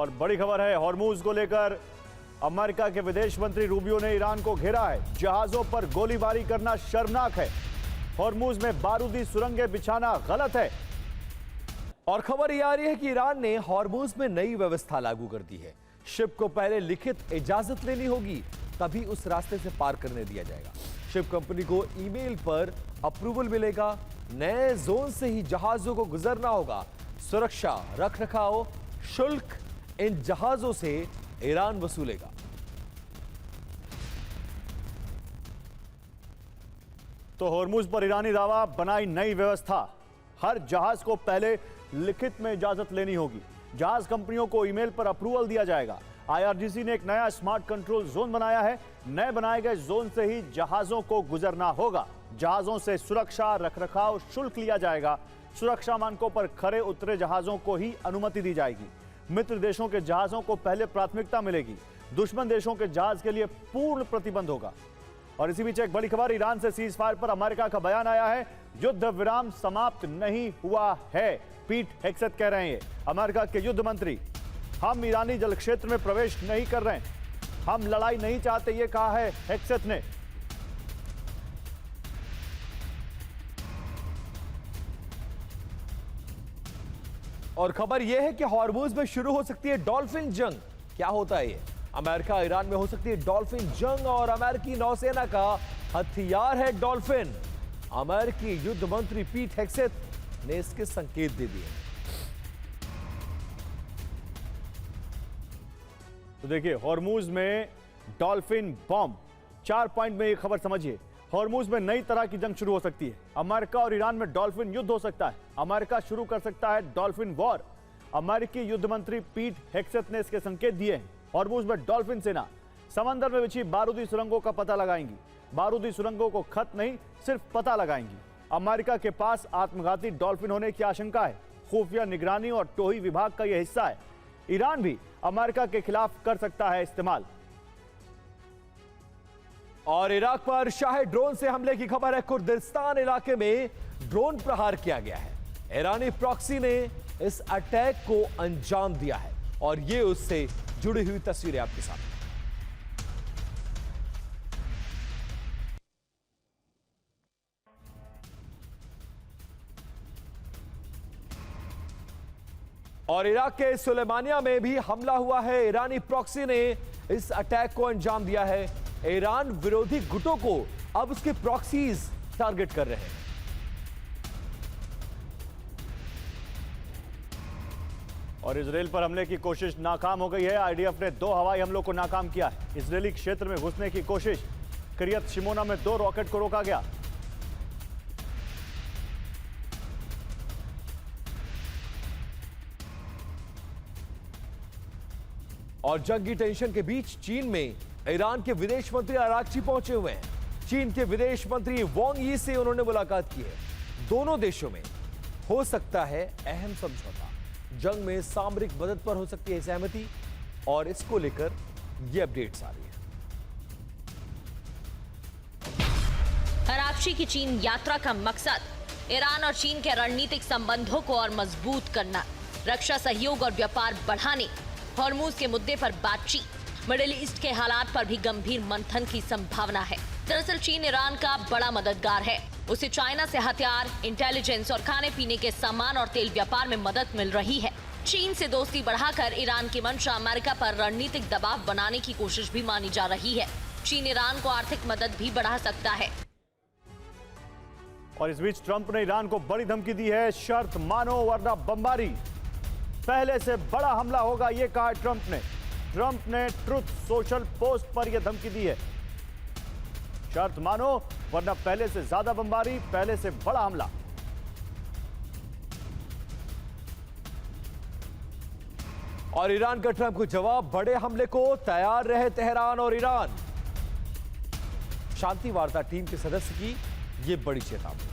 और बड़ी खबर है, हॉर्मूज को लेकर अमेरिका के विदेश मंत्री रूबियो ने ईरान को घेरा है। जहाजों पर गोलीबारी करना शर्मनाक है। हॉर्मूज में बारूदी सुरंगें बिछाना गलत है। और खबर यह आ रही है कि ईरान ने हॉर्मूज में नई व्यवस्था लागू कर दी है। शिप को पहले लिखित इजाजत लेनी होगी, तभी उस रास्ते से पार करने दिया जाएगा। शिप कंपनी को ईमेल पर अप्रूवल मिलेगा। नए जोन से ही जहाजों को गुजरना होगा। सुरक्षा, रखरखाव, शुल्क इन जहाजों से ईरान वसूलेगा। तो हॉर्मूज पर ईरानी दावा, बनाई नई व्यवस्था। हर जहाज को पहले लिखित में इजाजत लेनी होगी। जहाज कंपनियों को ईमेल पर अप्रूवल दिया जाएगा। आईआरजीसी ने एक नया स्मार्ट कंट्रोल जोन बनाया है। नए बनाए गए जोन से ही जहाजों को गुजरना होगा। जहाजों से सुरक्षा, रखरखाव, शुल्क लिया जाएगा। सुरक्षा मानकों पर खरे उतरे जहाजों को ही अनुमति दी जाएगी। मित्र देशों के जहाजों को पहले प्राथमिकता मिलेगी। दुश्मन देशों के जहाज के लिए पूर्ण प्रतिबंध होगा। और इसी बीच एक बड़ी खबर, ईरान से सीज फायर पर अमेरिका का बयान आया है। युद्ध विराम समाप्त नहीं हुआ है, पीट हेक्सेथ कह रहे हैं। अमेरिका के युद्ध मंत्री, हम ईरानी जल क्षेत्र में प्रवेश नहीं कर रहे हैं, हम लड़ाई नहीं चाहते, ये कहा है हेक्सेथ ने। और खबर यह है कि हॉर्मूज में शुरू हो सकती है डॉल्फिन जंग। क्या होता है ये? अमेरिका ईरान में हो सकती है डॉल्फिन जंग और अमेरिकी नौसेना का हथियार है डॉल्फिन। अमेरिकी युद्ध मंत्री पीट हेक्सेथ ने इसके संकेत दे दिए। तो देखिए, हॉर्मूज में डॉल्फिन बॉम्ब। 4 पॉइंट में ये खबर समझिए। हॉर्मूज में नई तरह की जंग शुरू हो सकती है। अमेरिका और ईरान में डॉल्फिन युद्ध हो सकता है। अमेरिका शुरू कर सकता है डॉल्फिन वॉर। अमेरिकी युद्ध मंत्री पीट हेक्सेथ ने इसके संकेत दिए हैं। हॉर्मूज में डॉल्फिन सेना समंदर में बिछी बारूदी सुरंगों का पता लगाएंगी। बारूदी सुरंगों को खत नहीं, सिर्फ पता लगाएंगी। अमेरिका के पास आत्मघाती डॉल्फिन होने की आशंका है। खुफिया निगरानी और टोही विभाग का यह हिस्सा है। ईरान भी अमेरिका के खिलाफ कर सकता है इस्तेमाल। और इराक पर शाही ड्रोन से हमले की खबर है। कुर्दिस्तान इलाके में ड्रोन प्रहार किया गया है। ईरानी प्रॉक्सी ने इस अटैक को अंजाम दिया है और ये उससे जुड़ी हुई तस्वीरें आपके साथ। और इराक के सुलेमानिया में भी हमला हुआ है। ईरानी प्रॉक्सी ने इस अटैक को अंजाम दिया है। ईरान विरोधी गुटों को अब उसके प्रॉक्सीज टारगेट कर रहे हैं। और इजराइल पर हमले की कोशिश नाकाम हो गई है। आईडीएफ ने 2 हवाई हमलों को नाकाम किया है। इजरायली क्षेत्र में घुसने की कोशिश। किरियत शिमोना में 2 रॉकेट को रोका गया। और जंगी टेंशन के बीच चीन में ईरान के विदेश मंत्री अरागची पहुंचे हुए हैं। चीन के विदेश मंत्री वांग यी से उन्होंने मुलाकात की है। दोनों देशों में हो सकता है अहम समझौता। जंग में सामरिक मदद पर हो सकती है सहमति और इसको लेकर ये अपडेट्स आ रही है। अरागची की चीन यात्रा का मकसद ईरान और चीन के रणनीतिक संबंधों को और मजबूत करना, रक्षा सहयोग और व्यापार बढ़ाने, हॉर्मूज के मुद्दे पर बातचीत, मिडिल ईस्ट के हालात पर भी गंभीर मंथन की संभावना है। दरअसल चीन ईरान का बड़ा मददगार है। उसे चाइना से हथियार, इंटेलिजेंस और खाने पीने के सामान और तेल व्यापार में मदद मिल रही है। चीन से दोस्ती बढ़ाकर ईरान की मंशा अमेरिका पर रणनीतिक दबाव बनाने की कोशिश भी मानी जा रही है। चीन ईरान को आर्थिक मदद भी बढ़ा सकता है। और इस बीच ट्रंप ने ईरान को बड़ी धमकी दी है। शर्त मानो वरना बमबारी। पहले से बड़ा हमला होगा, यह कहा ट्रंप ने। ट्रंप ने ट्रुथ सोशल पोस्ट पर यह धमकी दी है। शर्त मानो वरना पहले से ज्यादा बमबारी, पहले से बड़ा हमला। और ईरान का ट्रंप को जवाब, बड़े हमले को तैयार रहे तेहरान और ईरान। शांति वार्ता टीम के सदस्य की यह बड़ी चेतावनी।